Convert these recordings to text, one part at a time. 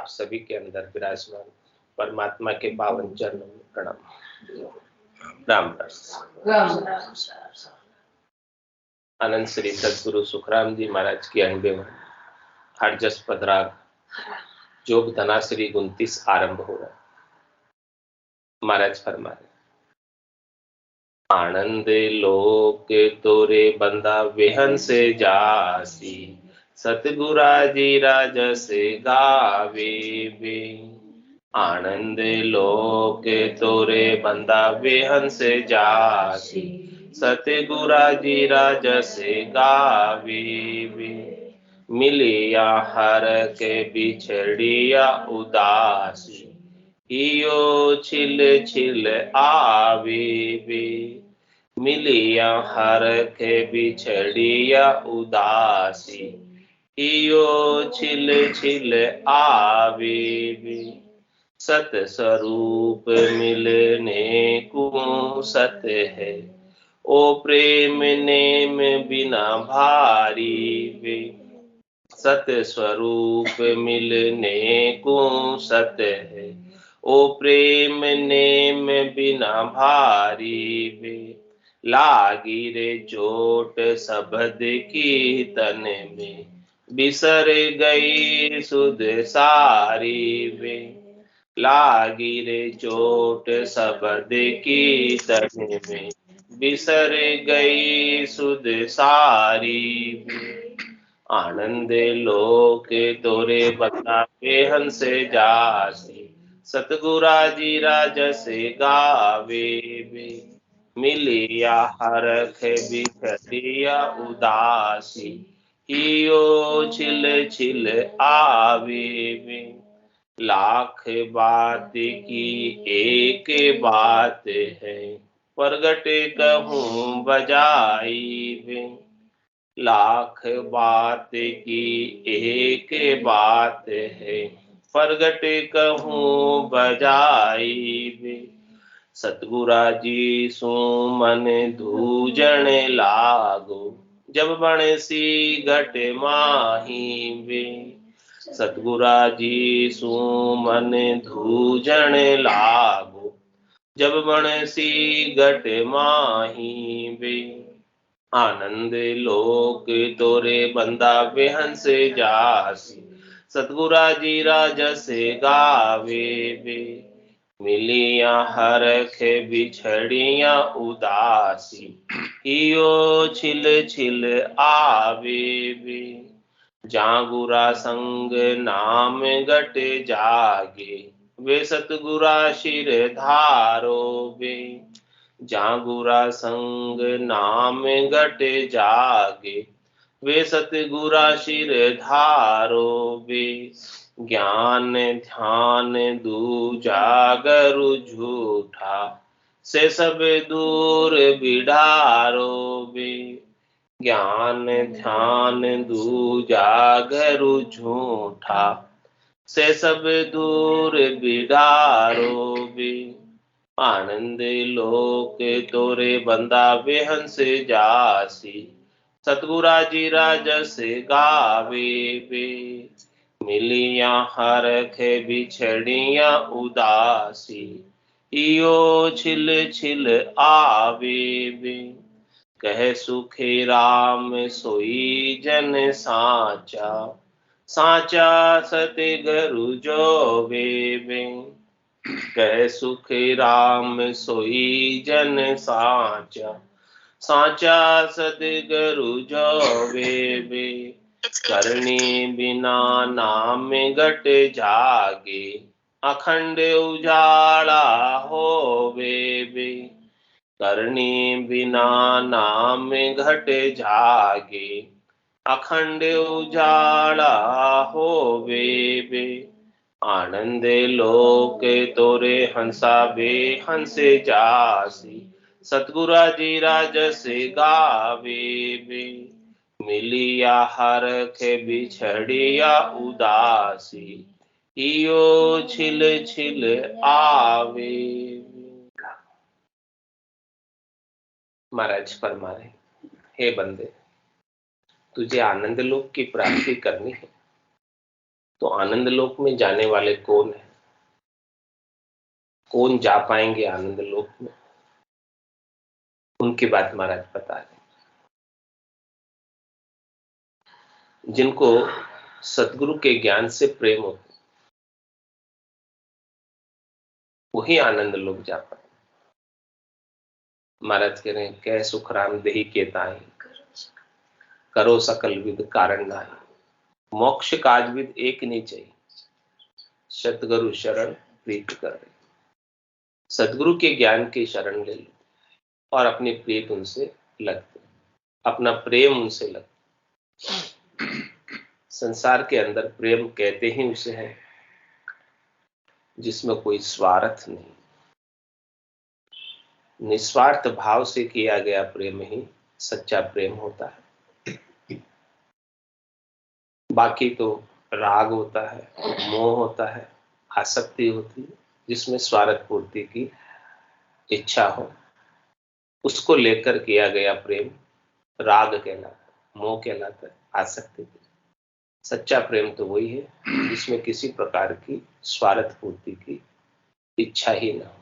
आप सभी के अंदर विराजमान परमात्मा के पावन चरणों में प्रणाम। राम राम। आनंद श्री सदगुरु सुखराम जी महाराज की 91 हर जस पदराग जोग धनाश्री 29 आरंभ हो रहा है। महाराज फरमा रहे, आनंद लोक तोरे बंदा वेहन से जासी, सतगुरा जी राजस गावे वे। आनंद लोक तोरे बंदा वेहन से जासी, सतगुरा जी राजस गावे वे। मिलिया हर के बिछड़िया उदासी, इयो छिल छिल आवे वे। मिलिया हर के बिछड़िया उदासी, इयो छिल छिल आवे वे। सत स्वरूप मिलने को सत है, ओ प्रेम नेम बिना भारी वे। सत स्वरूप मिलने को सत है, ओ प्रेम नेम बिना भारी वे। लागी रे चोट शब्द की तन में, बिसर गई सुध सारी वे। लागी रे चोट शब्द की तन में, बिसर गई सुध सारी वे। आनंद लोक तोरे बता बेहन से जासी, सतगुरा जी राजस गावे वे। मिलिया हरख बिखरिया उदासी, हियो छिल छिल आवे वे। लाख बात की एक बात है, प्रगट कहूँ बजाई वे। लाख बात की एक बात है, प्रगट कहूँ बजाई वे। सतगुरा जी सो मन धूजण लागो, जब बणसी घट माही वे। सतगुरा जी सो मन धूजण लागो, जब बणसी घट माही वे। आनंद लोक तोरे बंदा बेहन से जासी, सतगुरा जी राजस गावे वे। मिलिया हरख बिछड़िया उदासी, हियो छिल छिल आवे वे। जागुरा संग नाम गट जागे, वे सतगुरा शिर धारो वे। जागुरा संग नाम गट जागे, वे सतगुरा शिर धारो वे। ज्ञान ध्यान दूजागरु झूठा, से सब दूर बिडारो वे। ज्ञान ध्यान दूजागरु झूठा, से सब दूर बिडारो वे। आनंद लोक तोरे बंदा बेहन से जासी, सतगुरा जी राजस गावे वे। मिलिया हरख बिछड़िया उदासी, इयो छिल छिल आवे वे। कह सुखे राम सोई जन साचा, साचा सतगुरु जो वे। कह सुख राम सोई जन साचा, साचा सतगुरु जो वे। करनी बिना नाम घट जागे, अखंड उजाला होवे वे। करनी बिना नाम घट जागे, अखंड उजाला होवे वे। आनंद लोक तोरे हंसा बे हंस जासी, सतगुरा जी राजस गावे वे। मिलिया हरख बिछड़िया उदासी, इयो छिल छिल आवे। महाराज फरमा रहे, हे बंदे, तुझे आनंद लोक की प्राप्ति करनी है तो आनंद लोक में जाने वाले कौन है? कौन जा पाएंगे आनंद लोक में? उनकी बात महाराज बता रहे। जिनको सदगुरु के ज्ञान से प्रेम होता वही आनंद लोक जा पाए। महाराज कह रहे हैं, कह सुखराम देहि के ताई, करो सकल विद कारण नाई, मोक्ष काज विद एक नहीं चाहिए, सतगुरु शरण प्रीत कर रहे। सदगुरु के ज्ञान की शरण ले लो और अपनी प्रीत उनसे लगते, अपना प्रेम उनसे लगते। संसार के अंदर प्रेम कहते ही उसे है जिसमें कोई स्वार्थ नहीं, निस्वार्थ भाव से किया गया प्रेम ही सच्चा प्रेम होता है। बाकी तो राग होता है, मोह होता है, आसक्ति होती है, जिसमें स्वार्थ पूर्ति की इच्छा हो, उसको लेकर किया गया प्रेम राग कहलाता है, मोह कहलाता है, आसक्ति। सच्चा प्रेम तो वही है जिसमें किसी प्रकार की स्वार्थ पूर्ति की इच्छा ही ना हो।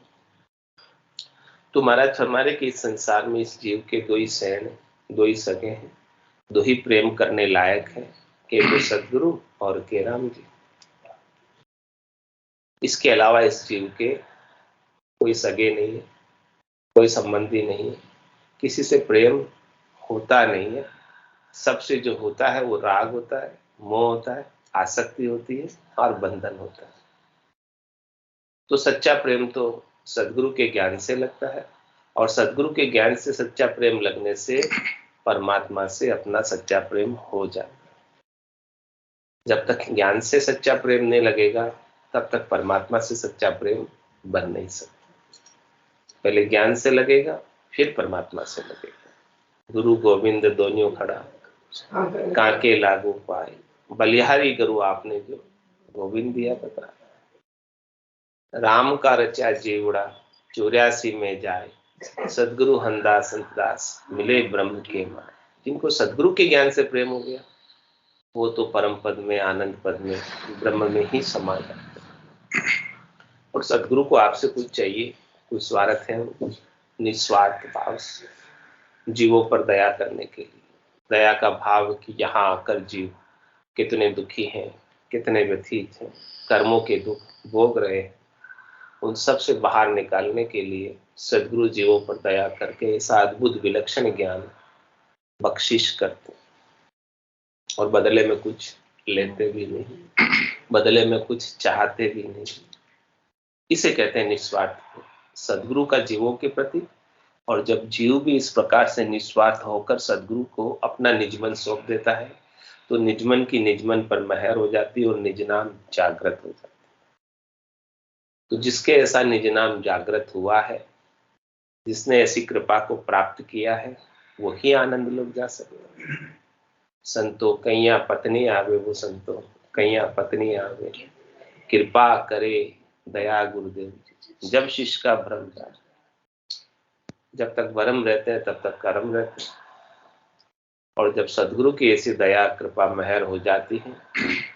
तो महाराज हमारे के इस संसार में इस जीव के दो ही शरण, दो ही सगे हैं, दो ही प्रेम करने लायक है, के तो सदगुरु और के राम जी। इसके अलावा इस जीव के कोई सगे नहीं है, कोई संबंधी नहीं है, किसी से प्रेम होता नहीं है। सबसे जो होता है वो राग होता है, मोह होता है, आसक्ति होती है और बंधन होता है। तो सच्चा प्रेम तो सदगुरु के ज्ञान से लगता है और सदगुरु के ज्ञान से सच्चा प्रेम लगने से परमात्मा से अपना सच्चा प्रेम हो जाता है। जब तक ज्ञान से सच्चा प्रेम नहीं लगेगा तब तक परमात्मा से सच्चा प्रेम बन नहीं सकता। पहले ज्ञान से लगेगा फिर परमात्मा से लगेगा। गुरु गोविंद दोनों खड़ा काके लागू पाए, बलिहारी गुरु आपने जो गोविंद दिया बता। राम का रचा जीवड़ा 84 में जाए, सदगुरु हंदा संतदास मिले ब्रह्म के माए। जिनको सदगुरु के ज्ञान से प्रेम हो गया वो तो परम पद में, आनंद पद में, ब्रह्म में ही समा जाते हैं। और सदगुरु को आपसे कुछ चाहिए, कुछ स्वार्थ है, निस्वार्थ भाव से जीवों पर दया करने के लिए, दया का भाव कि यहाँ आकर जीव कितने दुखी हैं, कितने व्यथित हैं, कर्मों के दुख भोग रहे हैं, उन सब से बाहर निकालने के लिए सदगुरु जीवों पर दया करके ऐसा अद्भुत विलक्षण ज्ञान बख्शिश करते और बदले में कुछ लेते भी नहीं, बदले में कुछ चाहते भी नहीं। इसे कहते हैं निस्वार्थ सदगुरु का जीवों के प्रति। और जब जीव भी इस प्रकार से निस्वार्थ होकर सदगुरु को अपना निजमन सौंप देता है तो निजमन की निजमन पर मेहर हो जाती है और निजनाम जागृत हो जाता है। तो जिसके ऐसा निजनाम जागृत हुआ है, जिसने ऐसी कृपा को प्राप्त किया है, वही आनंद लोग जा सकते हैं। संतो कैया पत्नी आवे, वो संतो कैया पत्नी आवे, कृपा करे दया गुरुदेव जी। जब शिष्य का भ्रम जाए, जब तक भ्रम रहते हैं तब तक कर्म रहते हैं, और जब सदगुरु की ऐसी दया कृपा मेहर हो जाती है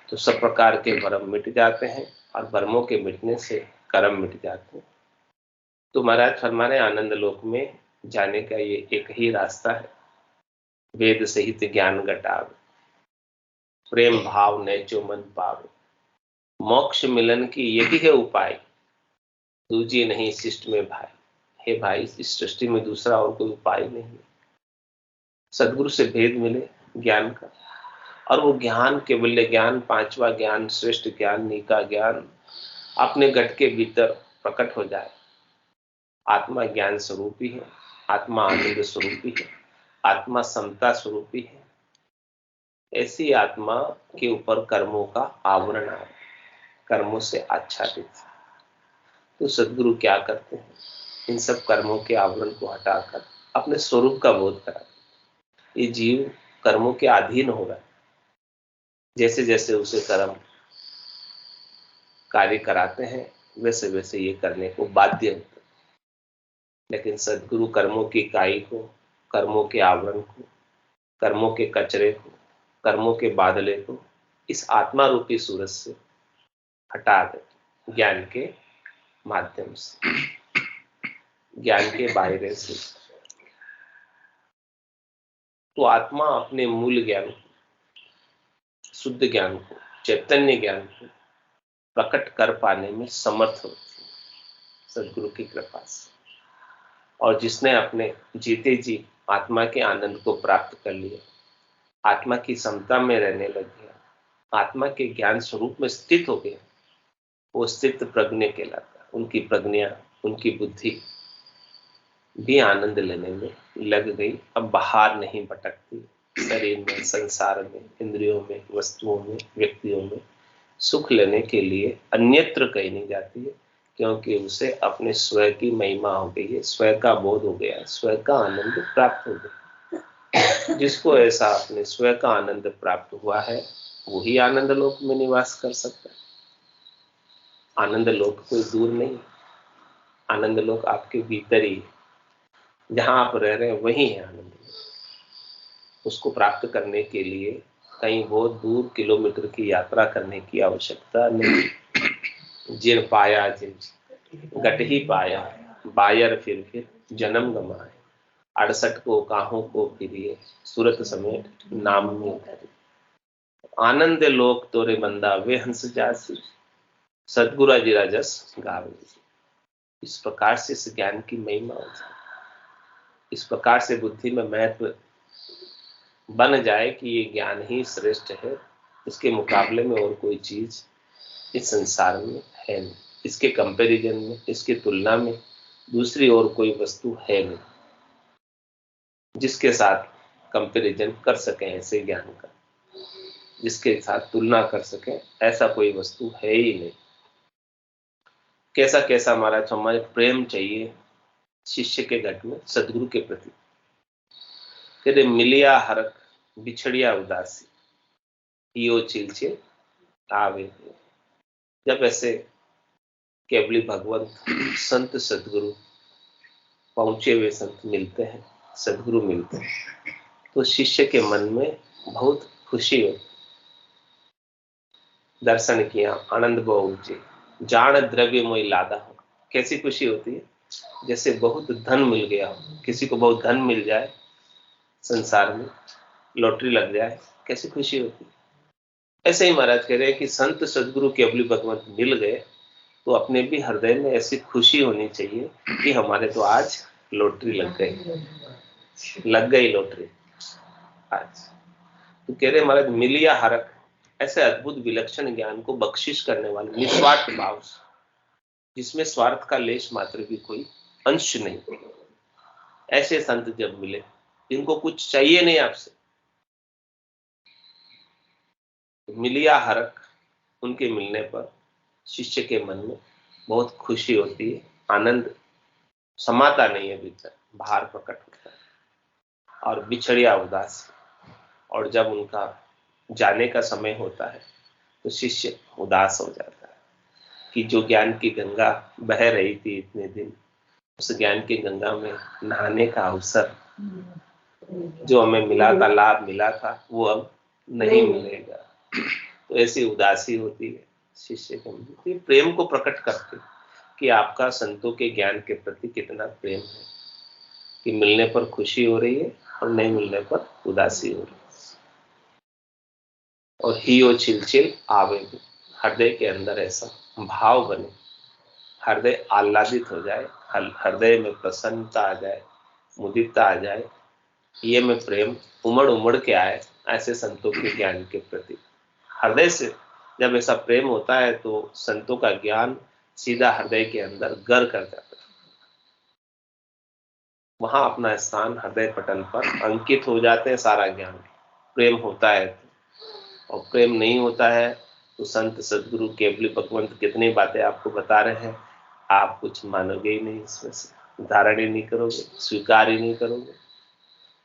तो सब प्रकार के भ्रम मिट जाते हैं और भ्रमों के मिटने से कर्म मिट जाते हैं। तो महाराज फरमाने आनंद लोक में जाने का ये एक ही रास्ता है, वेद सहित ज्ञान घटावे, प्रेम भाव नेचो मन पावे, मोक्ष मिलन की यही है उपाय, दूजी नहीं शिष्ट में भाई। हे भाई, इस सृष्टि में दूसरा और कोई उपाय नहीं है। सदगुरु से भेद मिले ज्ञान का, और वो ज्ञान केवल्य ज्ञान, पांचवा ज्ञान, श्रेष्ठ ज्ञान, नीका ज्ञान अपने घट के भीतर प्रकट हो जाए। आत्मा ज्ञान स्वरूपी है, आत्मा आनंद स्वरूपी है, आत्मा समता स्वरूपी है। ऐसी आत्मा के ऊपर कर्मों का आवरण आए, कर्मों से आच्छादित। तो सदगुरु क्या करते हैं, इन सब कर्मों के आवरण को हटाकर अपने स्वरूप का बोध कराते। ये जीव कर्मों के अधीन हो रहा है, जैसे जैसे उसे कर्म कार्य कराते हैं वैसे वैसे ये करने को बाध्य होता है। लेकिन सदगुरु कर्मों की काई को, कर्मों के आवरण को, कर्मों के कचरे को, कर्मों के बादले को इस आत्मा रूपी सूरज से हटा दे ज्ञान के माध्यम से, ज्ञान के बाहर से। तो आत्मा अपने मूल ज्ञान को, शुद्ध ज्ञान को, चैतन्य ज्ञान को प्रकट कर पाने में समर्थ होती है सदगुरु की कृपा से। और जिसने अपने जीते जी आत्मा के आनंद को प्राप्त कर लिया, आत्मा की समता में रहने लग गया, आत्मा के ज्ञान स्वरूप में स्थित हो गया, वो स्थित प्रज्ञ कहलाता है। उनकी प्रज्ञा, उनकी बुद्धि भी आनंद लेने में लग गई। अब बाहर नहीं भटकती, शरीर में, संसार में, इंद्रियों में, वस्तुओं में, व्यक्तियों में सुख लेने के लिए अन्यत्र कहीं नहीं जाती है, क्योंकि उसे अपने स्वयं की महिमा हो गई है, स्वयं का बोध हो गया, स्वयं का आनंद प्राप्त हो गया। जिसको ऐसा अपने स्वयं का आनंद प्राप्त हुआ है, वही आनंद लोक में निवास कर सकता है। आनंद लोक कोई दूर नहीं, आनंद लोक आपके भीतर ही है। जहां आप रह रहे हैं वही है आनंद। उसको प्राप्त करने के लिए कहीं बहुत दूर किलोमीटर की यात्रा करने की आवश्यकता नहीं। जिन पाया जिन गट ही पाया, बायर फिर जन्म गमाए, 68 को काहों को फिरिए, सूरत समेत नाम में धरे। आनंद लोक तोरे बंदा वे हंस जासी, सदगुरु जी राजस गावे। इस प्रकार से इस ज्ञान की महिमा हो जाए, इस प्रकार से बुद्धि में महत्व बन जाए कि ये ज्ञान ही श्रेष्ठ है, इसके मुकाबले में और कोई चीज इस संसार में है नहीं, इसके कंपैरिजन में, इसकी तुलना में दूसरी और कोई वस्तु है नहीं जिसके साथ कंपैरिजन कर सकें ऐसे ज्ञान का, जिसके साथ तुलना कर सकें ऐसा कोई वस्तु है ही नहीं। कैसा कैसा महाराज हमारे प्रेम चाहिए शिष्य के घट में सदगुरु के प्रति। कहते मिलिया हरक बिछड़िया उदासी, यो चिलचिल आवे। जब ऐसे केवली भगवंत संत सदगुरु पहुंचे हुए संत मिलते हैं, सदगुरु मिलते हैं, तो शिष्य के मन में बहुत खुशी होती। दर्शन किया, आनंद बहु जान द्रव्य मोई लादा हो। कैसी खुशी होती है? जैसे बहुत धन मिल गया हो। किसी को बहुत धन मिल जाए, संसार में लॉटरी लग जाए, कैसी खुशी होती है। ऐसे ही महाराज कह रहे हैं कि संत सदगुरु केवली भगवंत मिल गए तो अपने भी हृदय में ऐसी खुशी होनी चाहिए कि हमारे तो आज लॉटरी लग गई लॉटरी आज। तो कह रहे महाराज मिलिया हरक, ऐसे अद्भुत विलक्षण ज्ञान को बख्शिश करने वाले निस्वार्थ भाव, जिसमें स्वार्थ का लेश मात्र भी कोई अंश नहीं, ऐसे संत जब मिले जिनको कुछ चाहिए नहीं आपसे, मिलिया हरक, उनके मिलने पर शिष्य के मन में बहुत खुशी होती है, आनंद समाता नहीं है भीतर, बाहर प्रकट होता है। और बिछड़िया उदास, और जब उनका जाने का समय होता है तो शिष्य उदास हो जाता है कि जो ज्ञान की गंगा बह रही थी इतने दिन, उस ज्ञान की गंगा में नहाने का अवसर जो हमें मिला था, लाभ मिला था, वो अब नहीं मिलेगा। तो ऐसी उदासी होती है शिष्य के मन। प्रेम को प्रकट करते कि आपका संतों के ज्ञान के प्रति कितना प्रेम है, कि मिलने पर खुशी हो रही है और नहीं मिलने पर उदासी हो रही है। और हियो चिलचिल आवे, हृदय के अंदर ऐसा भाव बने, हृदय आह्लादित हो जाए, हृदय में प्रसन्नता आ जाए, मुदिता आ जाए, ये में प्रेम उमड़ उमड़ के आए ऐसे संतों के ज्ञान के प्रति। हृदय से जब ऐसा प्रेम होता है तो संतों का ज्ञान सीधा हृदय के अंदर घर कर जाता है, वहां अपना स्थान हृदय पटल पर अंकित हो जाते हैं सारा ज्ञान। प्रेम होता है और प्रेम नहीं होता है तो संत सदगुरु केवली भगवंत कितनी बातें आपको बता रहे हैं, आप कुछ मानोगे ही नहीं, इसमें से धारण ही नहीं करोगे, स्वीकार ही नहीं करोगे,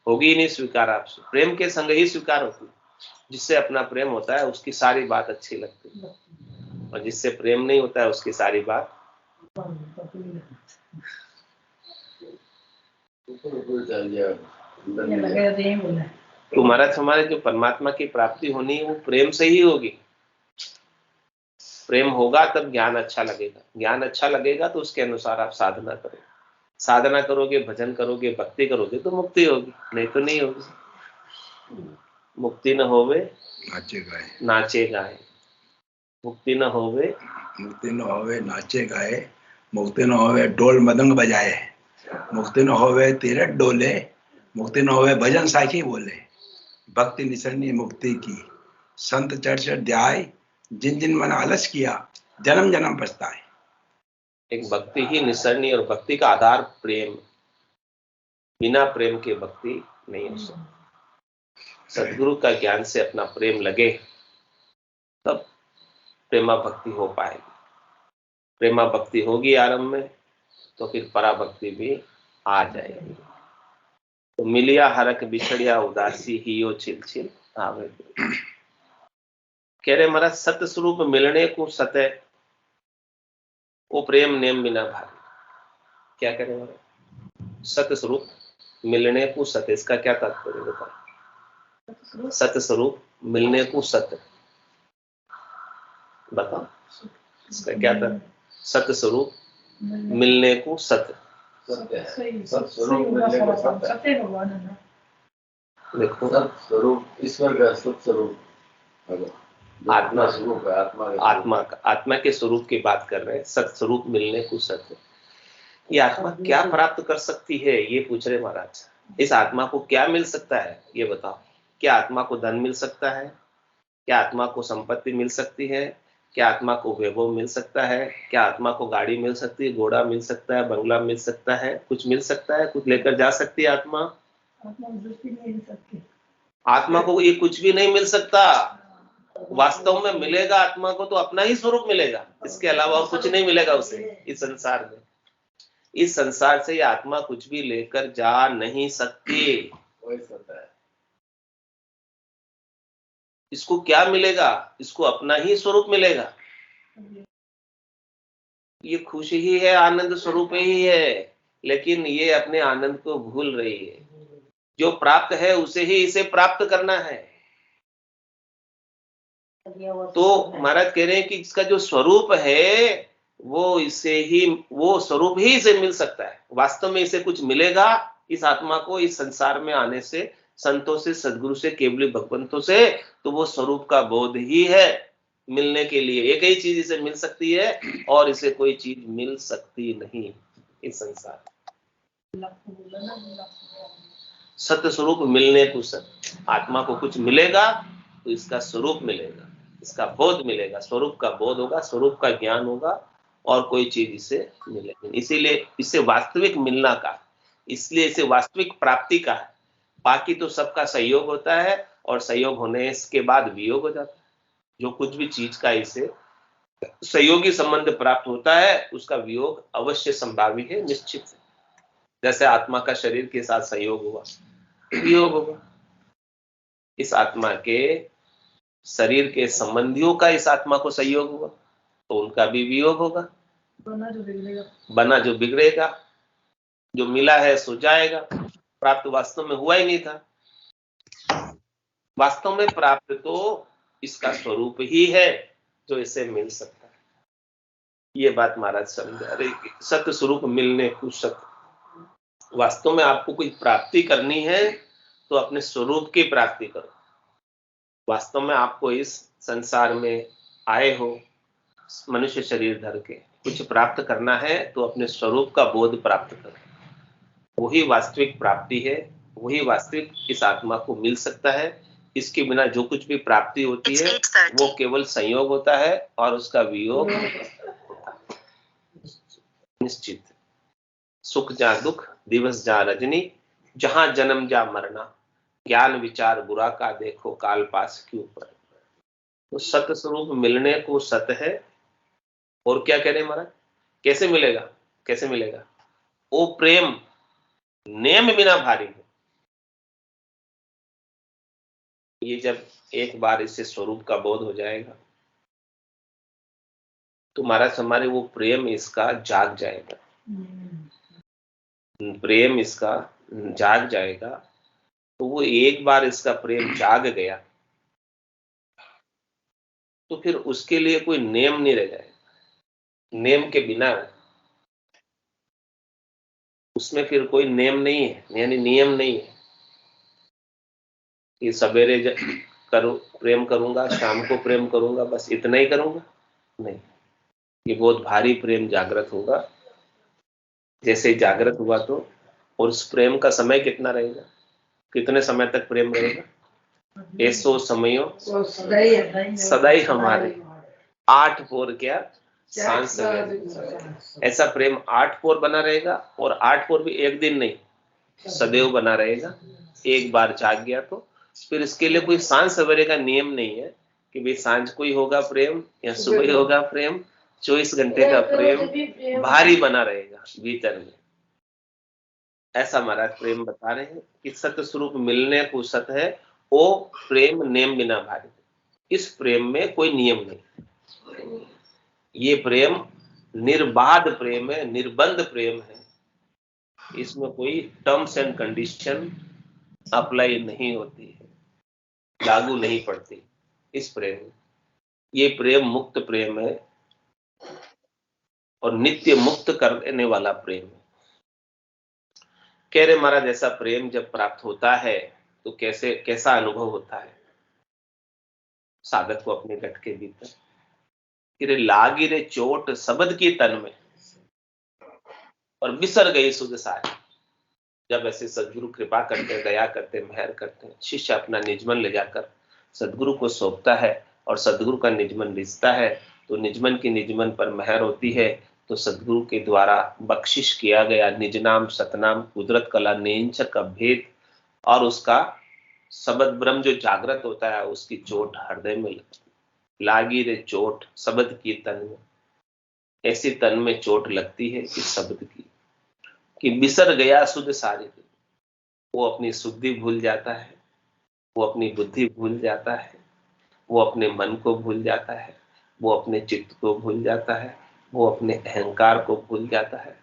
होगी ही नहीं स्वीकार आपसे। प्रेम के संग ही स्वीकार होती है। जिससे अपना प्रेम होता है उसकी सारी बात अच्छी लगती है, और जिससे प्रेम नहीं होता है उसकी सारी बात तो महाराज हमारे जो परमात्मा की प्राप्ति होनी है वो प्रेम से ही होगी। प्रेम होगा तब ज्ञान अच्छा लगेगा, ज्ञान अच्छा लगेगा तो उसके अनुसार आप साधना करोगे, साधना करोगे, भजन करोगे, भक्ति करोगे तो मुक्ति होगी, नहीं तो नहीं होगी। मुक्ति न होवे नाचे गाए, नाचे गाए, मुक्ति न होवे नाचे गाए, मुक्ति न होवे डोल मदंग बजाए, मुक्ति न होवे तीरथ डोले, मुक्ति न होवे भजन साखी बोले, भक्ति निसरनी मुक्ति की, संत चर्चा ध्याय, जिन जिन मन आलस किया जन्म जन्म पछताए। एक भक्ति ही निसरनी, और भक्ति का आधार प्रेम, बिना प्रेम के भक्ति नहीं हो सकती। सदगुरु का ज्ञान से अपना प्रेम लगे तब प्रेमा भक्ति हो पाएगी। प्रेमा भक्ति होगी आरंभ में तो फिर पराभक्ति भी आ जाएगी। तो मिलिया हरक बिछड़िया उदासी हियो छिल छिल आवे। कह रहे महाराज सत्य स्वरूप मिलने को सतह वो प्रेम नेम बिना भारी। क्या करें महाराज? सत्य स्वरूप मिलने को सत्य, इसका क्या तात्पर्य बताओ? सत्य स्वरूप मिलने को सत्य बताओ, इसका क्या तात्पर्य? सत्य स्वरूप मिलने को सत्य, देखो स्वरूप ईश्वर का स्वरूप, आत्मा स्वरूप, आत्मा के स्वरूप की बात कर रहे हैं। सत स्वरूप मिलने को सत्य, ये आत्मा क्या प्राप्त कर सकती है ये पूछ रहे महाराज। इस आत्मा को क्या मिल सकता है ये बताओ। क्या आत्मा को धन मिल सकता है? क्या आत्मा को संपत्ति मिल सकती है? क्या आत्मा को वैभव मिल सकता है? क्या आत्मा को गाड़ी मिल सकती है, घोड़ा मिल सकता है, बंगला मिल सकता है? कुछ मिल सकता है? कुछ लेकर जा सकती है आत्मा? आत्मा को ये कुछ भी नहीं मिल सकता। वास्तव में मिलेगा आत्मा को तो अपना ही स्वरूप मिलेगा, इसके अलावा और कुछ नहीं मिलेगा उसे इस संसार में। इस संसार से ये आत्मा कुछ भी लेकर जा नहीं सकती। इसको क्या मिलेगा? इसको अपना ही स्वरूप मिलेगा। ये खुशी ही है, आनंद स्वरूप ही है, लेकिन ये अपने आनंद को भूल रही है। जो प्राप्त है उसे ही इसे प्राप्त करना है। तो महाराज कह रहे हैं कि इसका जो स्वरूप है वो इसे ही, वो स्वरूप ही इसे मिल सकता है। वास्तव में इसे कुछ मिलेगा इस आत्मा को इस संसार में आने से, संतों से, सदगुरु से, केवली भगवंतों से, तो वो स्वरूप का बोध ही है। मिलने के लिए एक ही चीज इसे मिल सकती है और इसे कोई चीज मिल सकती नहीं इस संसार। सत्य स्वरूप मिलने को सत्य, आत्मा को कुछ मिलेगा तो इसका स्वरूप मिलेगा, इसका बोध मिलेगा, स्वरूप का बोध होगा, स्वरूप का ज्ञान होगा और कोई चीज इसे मिलेगी। इसीलिए इसे वास्तविक मिलना का, इसलिए इसे वास्तविक प्राप्ति का है। बाकी तो सबका सहयोग होता है और सहयोग होने के बाद वियोग हो जाता है। जो कुछ भी चीज का इसे सहयोगी संबंध प्राप्त होता है उसका वियोग अवश्य संभावी है, निश्चित है। जैसे आत्मा का शरीर के साथ सहयोग हुआ, वियोग होगा। इस आत्मा के शरीर के संबंधियों का इस आत्मा को सहयोग हुआ तो उनका भी वियोग होगा। बना जो बिगड़ेगा, जो मिला है सो जाएगा। प्राप्त वास्तव में हुआ ही नहीं था। वास्तव में प्राप्त तो इसका स्वरूप ही है जो इसे मिल सकता है। ये बात महाराज समझा रहे। सत्य स्वरूप मिलने को सत्य, वास्तव में आपको कोई प्राप्ति करनी है तो अपने स्वरूप की प्राप्ति करो। वास्तव में आपको इस संसार में आए हो मनुष्य शरीर धर के, कुछ प्राप्त करना है तो अपने स्वरूप का बोध प्राप्त करो। वही वास्तविक प्राप्ति है, वही वास्तविक इस आत्मा को मिल सकता है। इसके बिना जो कुछ भी प्राप्ति होती है वो केवल संयोग होता है और उसका वियोग निश्चित। सुख जा दुख, दिवस जा रजनी, जहां जन्म जा मरना, ज्ञान विचार बुरा का देखो काल पास क्यों पर। तो सत्य स्वरूप मिलने को सत्य है। और क्या कह रहे महाराज? कैसे मिलेगा? कैसे मिलेगा? वो प्रेम नेम बिना भारी है। ये जब एक बार इससे स्वरूप का बोध हो जाएगा तो महाराज हमारे वो प्रेम इसका जाग जाएगा। प्रेम इसका जाग जाएगा तो वो एक बार इसका प्रेम जाग गया तो फिर उसके लिए कोई नेम नहीं रह जाएगा। नेम के बिना उसमें फिर कोई नेम नहीं है, यानी नियम नहीं है कि सवेरे करूं प्रेम करूंगा, शाम को प्रेम करूंगा, बस इतना ही करूंगा। नहीं, ये बहुत भारी प्रेम जागृत होगा। जैसे ही जागृत हुआ तो, और उस प्रेम का समय कितना रहेगा, कितने समय तक प्रेम रहेगा? ऐसो समयो सदाई हमारे, 8 पोर क्या सांझ सवेरे। ऐसा प्रेम 8 पोर बना रहेगा, और 8 पोर भी एक दिन नहीं, सदैव बना रहेगा। एक बार जाग गया तो फिर इसके लिए कोई सांझ सवेरे का नियम नहीं है कि भाई सांझ को ही होगा प्रेम या सुबह ही होगा प्रेम। 24 घंटे का प्रेम भारी बना रहेगा भीतर में। ऐसा महाराज प्रेम बता रहे हैं कि सत्य स्वरूप मिलने को सत है, वो प्रेम नेम बिना भारी। इस प्रेम में कोई नियम नहीं, ये प्रेम निर्बाध प्रेम है, निर्बंध प्रेम है। इसमें कोई टर्म्स एंड कंडीशन अप्लाई नहीं होती है, लागू नहीं पड़ती इस प्रेम में। ये प्रेम मुक्त प्रेम है और नित्य मुक्त करने वाला प्रेम है। कह रहे महाराज ऐसा प्रेम जब प्राप्त होता है तो कैसा अनुभव होता है साधक को अपने गट के भीतर? कि लागी रे चोट शब्द की तन में और बिसर गई सुध सारी। जब ऐसे सदगुरु कृपा करते हैं, दया करते हैं, मेहर करते हैं, शिष्य अपना निजमन ले जाकर सदगुरु को सौंपता है और सदगुरु का निजमन रिश्ता है, तो निजमन की निजमन पर मेहर होती है। तो सदगुरु के द्वारा बख्शिश किया गया निज नाम सतनाम कुदरत कला नेंचक का भेद और उसका शब्द ब्रह्म जो जागृत होता है, उसकी चोट हृदय में लागी रे चोट शब्द की तन में। ऐसी तन में चोट लगती है इस शब्द की कि बिसर गया शुद्ध सारी। वो अपनी शुद्धि भूल जाता है, वो अपनी बुद्धि भूल जाता है, वो अपने मन को भूल जाता है, वो अपने चित्त को भूल जाता है, वो अपने अहंकार को भूल जाता है।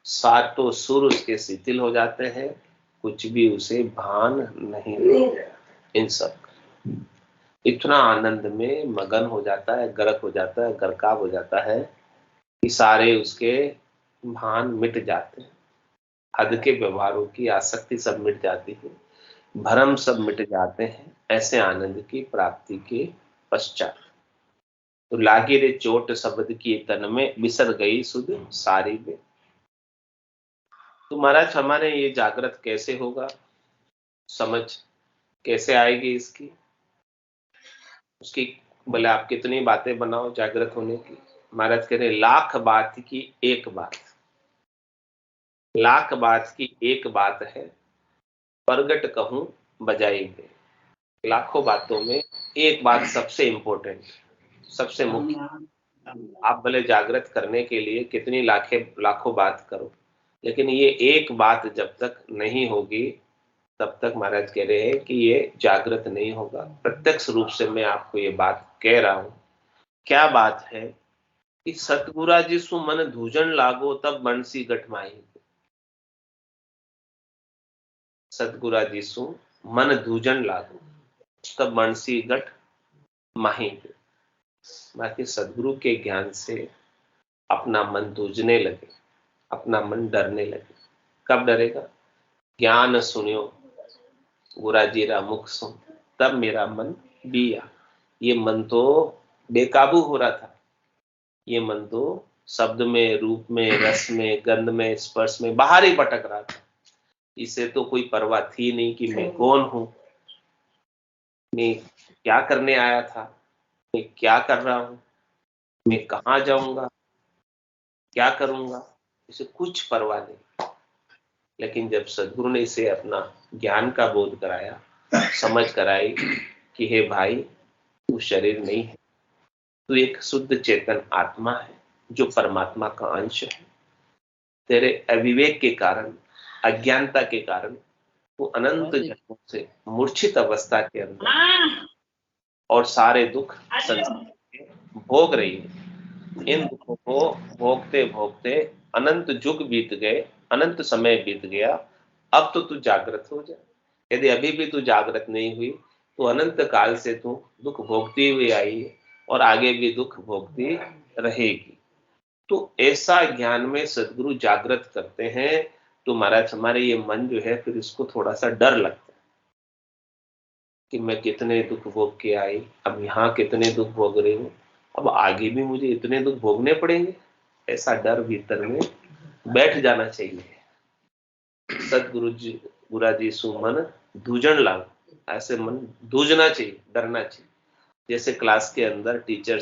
सातों सुर उसके शिथिल हो जाते हैं, कुछ भी उसे भान नहीं रहता इन सब। इतना आनंद में मगन हो जाता है, गर्क हो जाता है, गरकाव हो जाता है कि सारे उसके भान मिट जाते हैं। हद के व्यवहारों की आसक्ति सब मिट जाती है, भरम सब मिट जाते हैं ऐसे आनंद की प्राप्ति के पश्चात। तो लागी रे चोट शब्द की तन में बिसर गई सुध सारी में। तो महाराज हमारे ये जागृत कैसे होगा, समझ कैसे आएगी इसकी? उसकी भले आप कितनी बातें बनाओ जागृत होने की, महाराज कह रहे लाख बात की एक बात, लाख बात की एक बात है प्रगट कहूं बजाई दे। लाखों बातों में एक बात सबसे इंपॉर्टेंट, सबसे मुख्य। आप भले जागृत करने के लिए कितनी लाखों बात करो, लेकिन ये एक बात जब तक नहीं होगी तब तक महाराज कह रहे हैं कि ये जागृत नहीं होगा। प्रत्यक्ष रूप से मैं आपको ये बात कह रहा हूं। क्या बात है कि सतगुरा जी सु मन धूजन लागो तब बंसी गठमाई। सतगुरा जी सु मन धूजन लागो तब बंसी गठ माही। बाकी सदगुरु के ज्ञान से अपना मन धूजने लगे, अपना मन डरने लगे। कब डरेगा? ज्ञान सुनियो गुराजीरा मुख सुन तब मेरा मन बिया। ये मन तो बेकाबू हो रहा था, ये मन तो शब्द में, रूप में, रस में, गंध में, स्पर्श में बाहर ही भटक रहा था। इसे तो कोई परवाह थी नहीं कि मैं कौन हूं, मैं क्या करने आया था, मैं क्या कर रहा हूं, मैं कहां जाऊंगा, क्या करूंगा, इसे कुछ परवाह नहीं। लेकिन जब सदगुरु ने इसे अपना ज्ञान का बोध कराया, समझ कराई कि हे भाई तू शरीर नहीं है, तू एक शुद्ध चेतन आत्मा है जो परमात्मा का अंश है। तेरे अविवेक के कारण, अज्ञानता के कारण तू अनंत जन्मों से मूर्छित अवस्था के अंदर और सारे दुख संसार के भोग रही है। इन दुखों को भोगते भोगते अनंत युग बीत गए, अनंत समय बीत गया। अब तो तू जागृत हो जा, यदि अभी भी तू जागृत नहीं हुई तो अनंत काल से तू दुख भोगती हुई आई है और आगे भी दुख भोगती रहेगी। तो ऐसा ज्ञान में सदगुरु जागृत करते हैं तो महाराज हमारे ये मन जो है फिर इसको थोड़ा सा डर लगता है कि मैं कितने दुख भोग के आई, अब यहाँ कितने दुख भोग रही हूँ, अब आगे भी मुझे इतने दुख भोगने पड़ेंगे। ऐसा डर भीतर में बैठ जाना चाहिए। सदगुरु जी गुरा जी सुमन दूजन लाग, ऐसे मन दूजना चाहिए, डरना चाहिए। जैसे क्लास के अंदर टीचर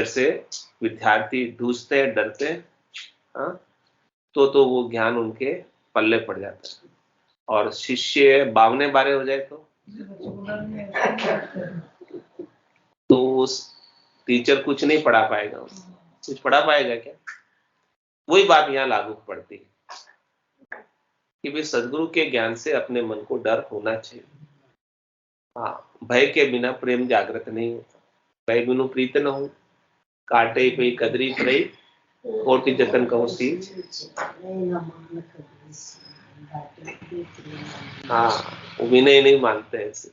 से विद्यार्थी दूसते हैं, डरते हैं, हाँ, तो वो ज्ञान उनके पल्ले पड़ जाता है। और शिष्य बावने बारे हो जाए तो उस टीचर कुछ नहीं पढ़ा पाएगा, कुछ पढ़ा पाएगा क्या? वही बात यहाँ लागू पड़ती है कि भाई सदगुरु के ज्ञान से अपने मन को डर होना चाहिए। हाँ, भय के बिना प्रेम जागृत नहीं होता। भय बिनु प्रीत न हो, काटे पे कदरी पड़ई, कोटि जतन कहूं सीज। हाँ, विनय नहीं मानते हैं इसे।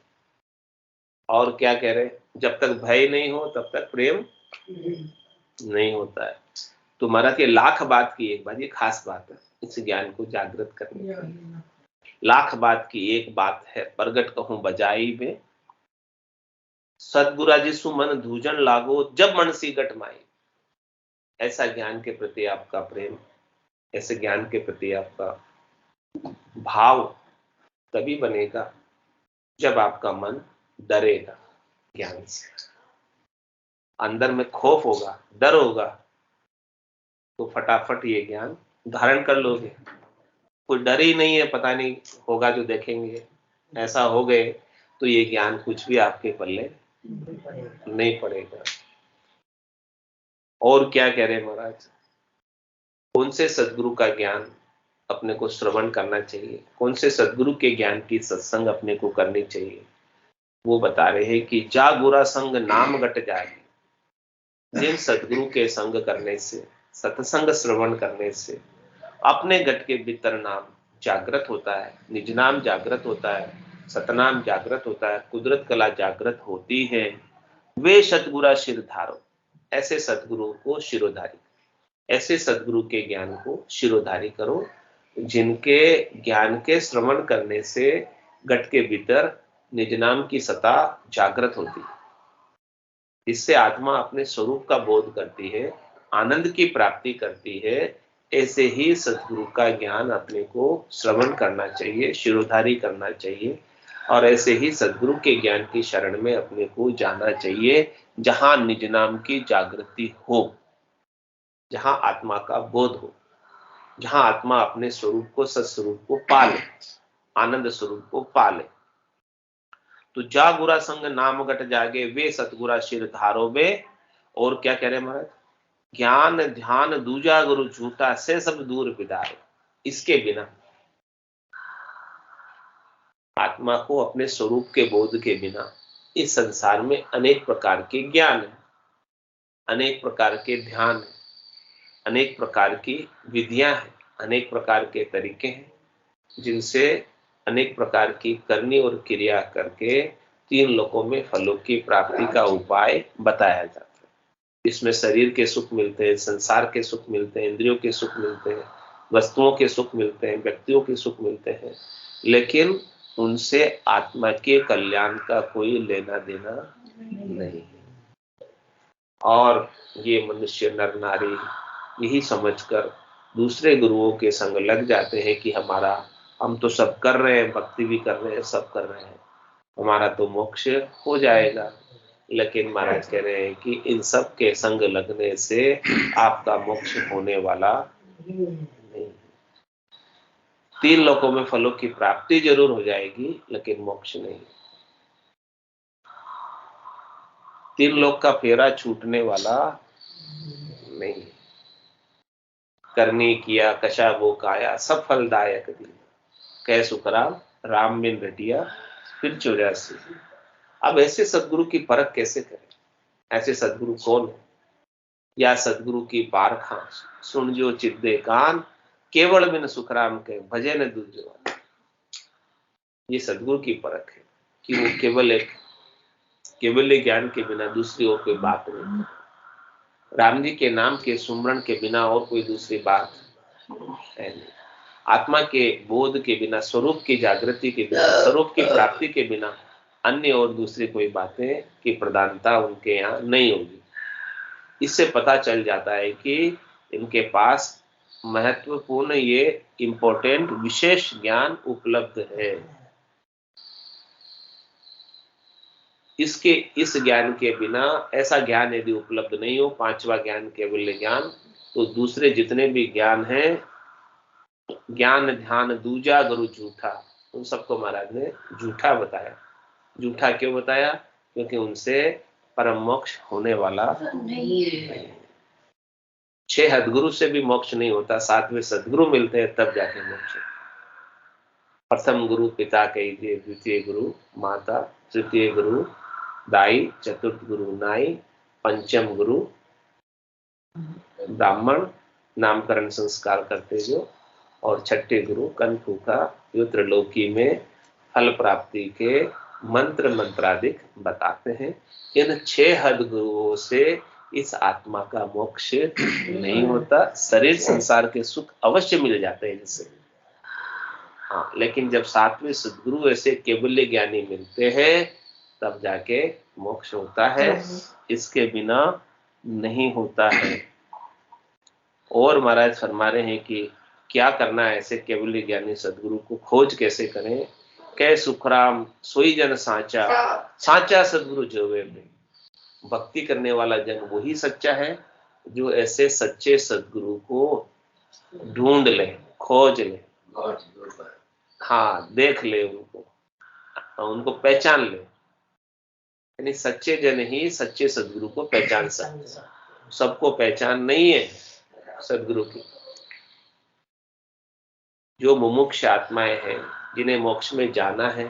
और क्या कह रहे, जब तक भय नहीं हो तब तक प्रेम नहीं होता है। तो महाराज के लाख बात की एक बात, ये खास बात है इस ज्ञान को जागृत करने की। लाख बात की एक बात है, प्रगट कहूं बजाई में, सदगुरा जी सुमन धूजन लागो जब मन सी गट माई। ऐसा ज्ञान के प्रति आपका प्रेम, ऐसे ज्ञान के प्रति आपका भाव तभी बनेगा जब आपका मन डरेगा ज्ञान से। अंदर में खौफ होगा, डर होगा, तो फटाफट ये ज्ञान धारण कर लोगे। कोई डर ही नहीं है, पता नहीं होगा जो देखेंगे, ऐसा हो गए तो ये ज्ञान कुछ भी आपके पल्ले नहीं पड़ेगा। और क्या कह रहे महाराज, कौन से सदगुरु का ज्ञान अपने को श्रवण करना चाहिए, कौन से सदगुरु के ज्ञान की सत्संग अपने को करनी चाहिए, वो बता रहे हैं कि जा गुरा संग नाम गट जाए। जिन सदगुरु के संग करने से, सत्संग श्रवण करने से अपने गट के भीतर नाम जागृत होता है, निज नाम जागृत होता है, सतनाम जागृत होता है, कुदरत कला जागृत होती है। वे सतगुरा शिरधारो, ऐसे सदगुरु को शिरोधारी, ऐसे सदगुरु के ज्ञान को शिरोधारी करो जिनके ज्ञान के श्रवण करने से गट के भीतर निज नाम की सत्ता जागृत होती है। इससे आत्मा अपने स्वरूप का बोध करती है, आनंद की प्राप्ति करती है। ऐसे ही सदगुरु का ज्ञान अपने को श्रवण करना चाहिए, शिरोधारी करना चाहिए, और ऐसे ही सदगुरु के ज्ञान की शरण में अपने को जाना चाहिए जहां निज नाम की जागृति हो, जहां आत्मा का बोध हो, जहां आत्मा अपने स्वरूप को, सत्स्वरूप को पाले, आनंद स्वरूप को पाले। तो जा गुरा संग नाम गट जागे, वे सतगुरा शिर धारो बे। और क्या कह रहे महाराज, ज्ञान ध्यान दूजा गुरु झूठा से सब दूर पिदारे। इसके बिना आत्मा को अपने स्वरूप के बोध के बिना इस संसार में अनेक प्रकार के ज्ञान है, अनेक प्रकार के ध्यान है, अनेक प्रकार की विधियां हैं, अनेक प्रकार के तरीके हैं जिनसे अनेक प्रकार की करनी और क्रिया करके तीन लोकों में फलों की प्राप्ति का उपाय बताया जाता है। इसमें शरीर के सुख मिलते हैं, संसार के सुख मिलते हैं, इंद्रियों के सुख मिलते हैं, वस्तुओं के सुख मिलते हैं, व्यक्तियों के सुख मिलते हैं, लेकिन उनसे आत्मा के कल्याण का कोई लेना देना नहीं। और ये मनुष्य नर नारी यही समझकर दूसरे गुरुओं के संग लग जाते हैं कि हम तो सब कर रहे हैं, भक्ति भी कर रहे हैं, सब कर रहे हैं, हमारा तो मोक्ष हो जाएगा। लेकिन महाराज कह रहे हैं कि इन सब के संग लगने से आपका मोक्ष होने वाला नहीं। तीन लोकों में फलों की प्राप्ति जरूर हो जाएगी, लेकिन मोक्ष नहीं। तीन लोक का फेरा छूटने वाला नहीं। करनी किया कशा वो काया, सब फलदायक दी, कह सुखराम राम बिन रटिया फिर 84। अब ऐसे सदगुरु की परख कैसे करें? ऐसे सदगुरु कौन है? या सदगुरु की पारखा सुन जो चिद्दे कान, केवल बिन सुखराम के भजे न दूजवान। ये सदगुरु की परख है कि वो केवल ज्ञान के बिना दूसरी और कोई बात नहीं। राम जी के नाम के सुमरण के बिना और कोई दूसरी बात है नहीं। आत्मा के बोध के बिना, स्वरूप की जागृति के बिना, स्वरूप की प्राप्ति के बिना अन्य और दूसरी कोई बातें की प्रधानता उनके यहाँ नहीं होगी। इससे पता चल जाता है कि इनके पास महत्वपूर्ण ये इंपॉर्टेंट विशेष ज्ञान उपलब्ध है। इस ज्ञान के बिना, ऐसा ज्ञान यदि उपलब्ध नहीं हो, पांचवा ज्ञान केवल ज्ञान, तो दूसरे जितने भी ज्ञान हैं, ज्ञान ध्यान दूजा गुरु झूठा, उन सबको महाराज ने झूठा बताया। झूठा क्यों बताया? क्योंकि उनसे परम मोक्ष होने वाला नहीं है। 6 हदगुरु से भी मोक्ष नहीं होता, 7वें सदगुरु मिलते हैं तब जाके मोक्ष। प्रथम गुरु पिता कहिए, द्वितीय गुरु माता, तृतीय गुरु दाई, चतुर्थ गुरु नाई, पंचम गुरु ब्राह्मण नामकरण संस्कार करते जो, और छठे गुरु कनफूका जो त्रिलोकी में फल प्राप्ति के मंत्र मंत्रादिक बताते हैं। इन 6 हद गुरुओं से इस आत्मा का मोक्ष नहीं होता। शरीर संसार के सुख अवश्य मिल जाते हैं जिससे, हाँ, लेकिन जब 7वें सदगुरु ऐसे केवल्य ज्ञानी मिलते हैं तब जाके मोक्ष होता है, इसके बिना नहीं होता है। और महाराज फरमा रहे हैं कि क्या करना है ऐसे केवल्य ज्ञानी सदगुरु को खोज कैसे करें। कै सुखराम सोई जन साचा, साचा सदगुरु जोवे में। भक्ति करने वाला जन वही सच्चा है जो ऐसे सच्चे सदगुरु को ढूंढ ले, खोज ले, हाँ, देख ले, उनको पहचान ले। यानी सच्चे जन ही सच्चे सदगुरु को पहचान सकते। सबको पहचान नहीं है सदगुरु की। जो मुमुक्ष आत्माएं हैं, जिन्हें मोक्ष में जाना है,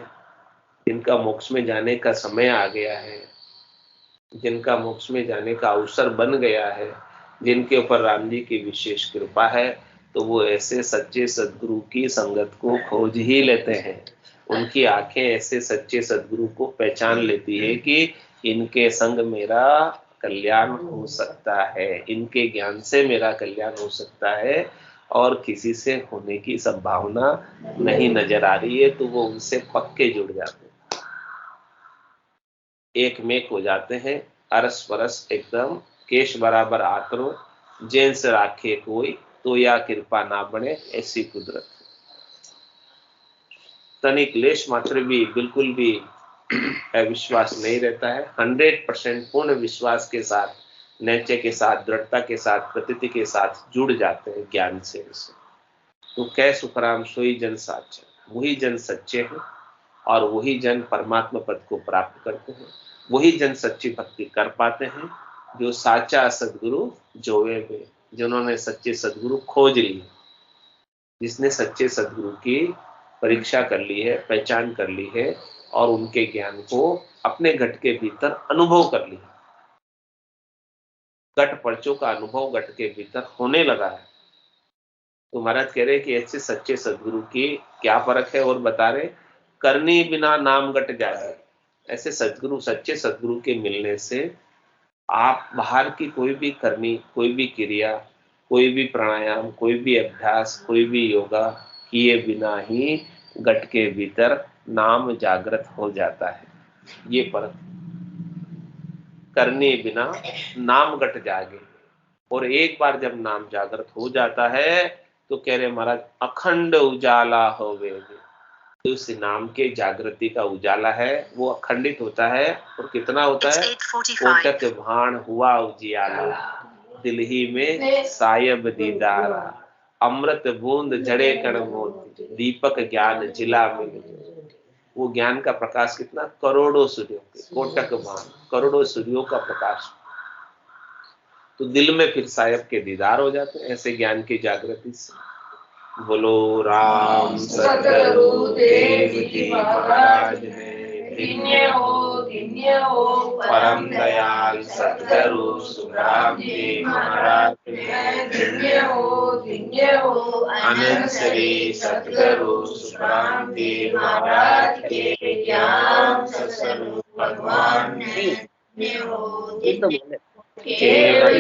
जिनका मोक्ष में जाने का समय आ गया है, जिनका मोक्ष में जाने का अवसर बन गया है, जिनके ऊपर राम जी की विशेष कृपा है, तो वो ऐसे सच्चे सदगुरु की संगत को खोज ही लेते हैं। उनकी आंखें ऐसे सच्चे सदगुरु को पहचान लेती है कि इनके संग मेरा कल्याण हो सकता है, इनके ज्ञान से मेरा कल्याण हो सकता है, और किसी से होने की संभावना नहीं नजर आ रही है, तो वो उनसे पक्के जुड़ जाते हैं, एक मेक हो जाते हैं, अरस परस एकदम, केश बराबर आतरो, जैन से राखे कोई, तो या कृपा ना बने, ऐसी कुदरत। तनिक लेश मात्र भी, बिल्कुल भी विश्वास नहीं रहता है। 100% पूर्ण विश्वास के साथ, नैचे के साथ, दृढ़ता के साथ, प्रतीति के साथ जुड़ जाते हैं ज्ञान से। तो कै सुखराम सोई जन साचा, वही जन सच्चे हैं और वही जन परमात्मा पद को प्राप्त करते हैं, वही जन सच्ची भक्ति कर पाते हैं जो साचा सदगुरु जोवे में, जिन्होंने सच्चे सदगुरु खोज ली, जिसने सच्चे सदगुरु की परीक्षा कर ली है, पहचान कर ली है, और उनके ज्ञान को अपने घट के भीतर अनुभव कर लिया। घट पर्चों का अनुभव घट के भीतर होने लगा है। तो महाराज कह रहे कि ऐसे सच्चे सदगुरु की क्या परख है, और बता रहे करनी बिना नाम घट जाए। ऐसे सदगुरु, सच्चे सदगुरु के मिलने से आप बाहर की कोई भी करनी, कोई भी क्रिया, कोई भी प्राणायाम, कोई भी अभ्यास, कोई भी योगा किए बिना ही घट के भीतर नाम जागृत हो जाता है। ये परख, करने बिना नाम घट जागे। और एक बार जब नाम जागृत हो जाता है तो कह रहे महाराज अखंड उजाला होवे। तो उस नाम के जागृति का उजाला है वो अखंडित होता है। और कितना होता है? कोटक भाण हुआ उजियाला, दिल ही में सायब दीदारा, अमृत बूंद जड़े कण मोती, दीपक ज्ञान जिला में। वो ज्ञान का प्रकाश कितना? करोड़ों सूर्यों के, कोटक भाण, करोड़ों सूर्यों का प्रकाश। तो दिल में फिर सायब के दीदार हो जाते हैं ऐसे ज्ञान की जागृति से। बोलो राम सतगुरु देव जी महाराज ने धन्य हो परम दयाल सतगुरु सुखराम जी महाराज ने धन्य हो अनंत श्री सतगुरु सुखराम जी महाराज के ज्ञान सत्स्वरूप भगवान ने हो दिव्य केवल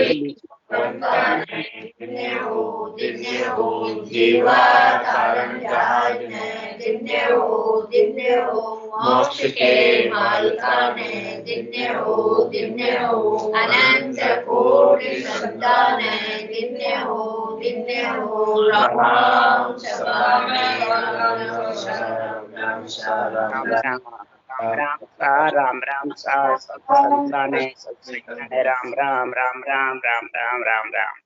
दिव्य हो जीवा कारण जहाज ने दिव्य हो मोक्ष के मालिका ने दिव्य हो अनंत कोटि सत्ता ने दिव्य हो राम सभा में राम सा सत्संताने राम राम राम राम राम राम राम राम।